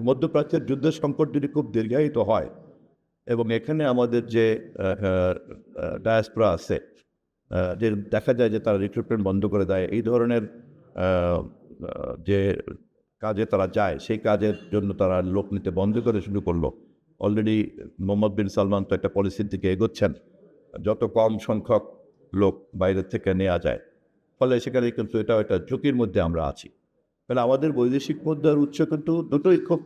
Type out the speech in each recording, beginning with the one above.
মধ্যপ্রাচ্যের যুদ্ধের সংকট যদি খুব দীর্ঘায়িত হয় এবং এখানে আমাদের যে ডায়াসপোরা আছে, যে দেখা যায় যে তারা রিক্রুটমেন্ট বন্ধ করে দেয়, এই ধরনের যে কাজে তারা যায় সেই কাজের জন্য তারা লোক নিতে বন্ধ করে শুরু করলো। অলরেডি মোহাম্মদ বিন সালমান তো একটা পলিসির দিকে এগোচ্ছেন, যত কম সংখ্যক লোক বাইরের থেকে নেওয়া যায়, ফলে সেখানে কিন্তু এটা একটা ঝুঁকির মধ্যে আমরা আছি। কারণ আমাদের বৈদেশিক মুদ্রার উৎস কিন্তু দুটোই খুব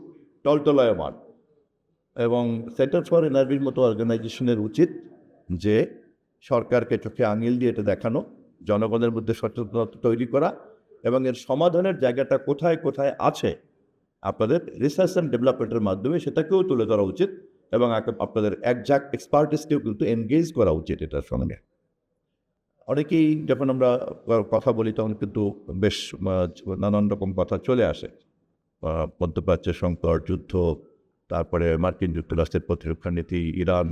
টলটলায়মান, এবং সেন্টার ফর এনআরবির মতো অর্গানাইজেশনের উচিত যে সরকারকে চোখে আঙিল দিয়ে এটা দেখানো, জনগণের মধ্যে সচেতনতা তৈরি করা, এবং এর সমাধানের জায়গাটা কোথায় কোথায় আছে আপনাদের রিসার্চ অ্যান্ড ডেভেলপমেন্টের মাধ্যমে সেটাকেও তুলে ধরা উচিত, এবং আপনাদের একজাক্ট এক্সপার্টিসকেও কিন্তু এনগেজ করা উচিত এটার সঙ্গে। অনেকেই যখন আমরা কথা বলি তখন কিন্তু বেশ নানান রকম কথা চলে আসে, মধ্যপ্রাচ্যের সংকট, যুদ্ধ, তারপরে মার্কিন যুক্তরাষ্ট্রের প্রতিরক্ষা নীতি, ইরান,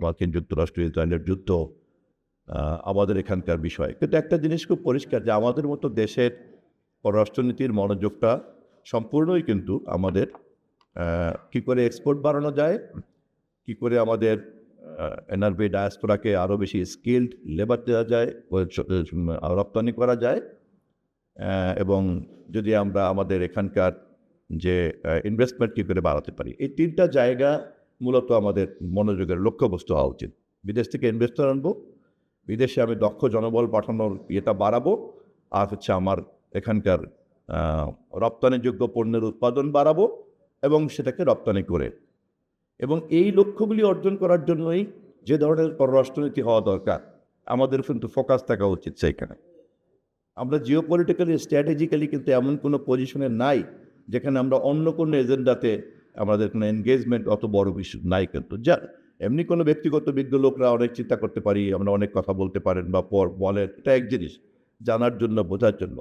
মার্কিন যুক্তরাষ্ট্র ইসরায়েলের যুদ্ধ, আমাদের এখানকার বিষয়। কিন্তু একটা জিনিস খুব পরিষ্কার যে আমাদের মতো দেশের পররাষ্ট্রনীতির মনোযোগটা সম্পূর্ণই কিন্তু আমাদের কী করে এক্সপোর্ট বাড়ানো যায়, কী করে আমাদের এনআরবি ডায়াসপোরাকে আরও বেশি স্কিল্ড লেবার দেওয়া যায়, রপ্তানি করা যায়, এবং যদি আমরা আমাদের এখানকার যে ইনভেস্টমেন্ট কী করে বাড়াতে পারি, এই তিনটা জায়গা মূলত আমাদের মনোযোগের লক্ষ্যবস্তু হওয়া উচিত। বিদেশ থেকে ইনভেস্টর আনবো, বিদেশে আমি দক্ষ জনবল পাঠানোর ইয়েটা বাড়াবো, আর হচ্ছে আমার এখানকার রপ্তানিযোগ্য পণ্যের উৎপাদন বাড়াবো এবং সেটাকে রপ্তানি করে, এবং এই লক্ষ্যগুলি অর্জন করার জন্যই যে ধরনের পররাষ্ট্রনীতি হওয়া দরকার আমাদের কিন্তু ফোকাস থাকা উচিত সেইখানে। আমরা জিওপলিটিক্যালি স্ট্র্যাটেজিক্যালি কিন্তু এমন কোনো পজিশনে নাই যেখানে আমরা অন্য কোনো এজেন্ডাতে আমাদের কোনো এনগেজমেন্ট অত বড় বিষয় নাই, কিন্তু যা এমনি কোনো ব্যক্তিগত বিজ্ঞ লোকরা অনেক চিন্তা করতে পারি, আমরা অনেক কথা বলতে পারেন বা বলেন, এটা এক জিনিস জানার জন্য, বোঝার জন্য,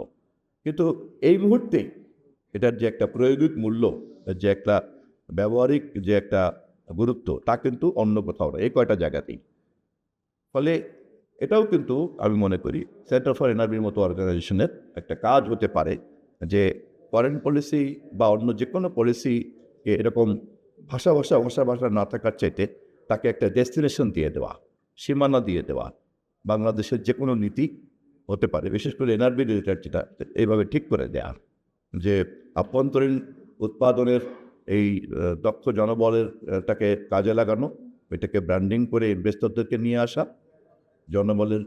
কিন্তু এই মুহূর্তে এটার যে একটা প্রায়োগিক মূল্য, যে একটা ব্যবহারিক যে একটা গুরুত্ব, তা কিন্তু অন্য কোথাও না, এই কয়টা জায়গাতেই। ফলে এটাও কিন্তু আমি মনে করি সেন্টার ফর এনআরবির মতো অর্গানাইজেশনের একটা কাজ হতে পারে যে ফরেন পলিসি বা অন্য যে কোনো পলিসিকে এরকম ভাষা না থাকার চাইতে তাকে একটা ডেস্টিনেশন দিয়ে দেওয়া, সীমানা দিয়ে দেওয়া। বাংলাদেশের যে কোনো নীতি হতে পারে, বিশেষ করে এনআরবি রিলেটেড, যেটা এইভাবে ঠিক করে দেওয়া যে আভ্যন্তরীণ উৎপাদনের এই দক্ষ জনবলের তাকে কাজে লাগানো, এটাকে ব্র্যান্ডিং করে ইনভেস্টরদেরকে নিয়ে আসা, জনবলের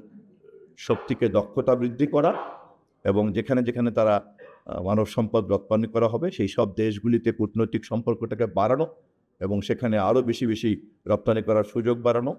শক্তিকে দক্ষতা বৃদ্ধি করা, এবং যেখানে যেখানে তারা মানব সম্পদ রপ্তানি করা হবে সেই সব দেশগুলিতে কূটনৈতিক সম্পর্কটাকে বাড়ানো এবং সেখানে আরও বেশি বেশি রপ্তানি করার সুযোগ বাড়ানো,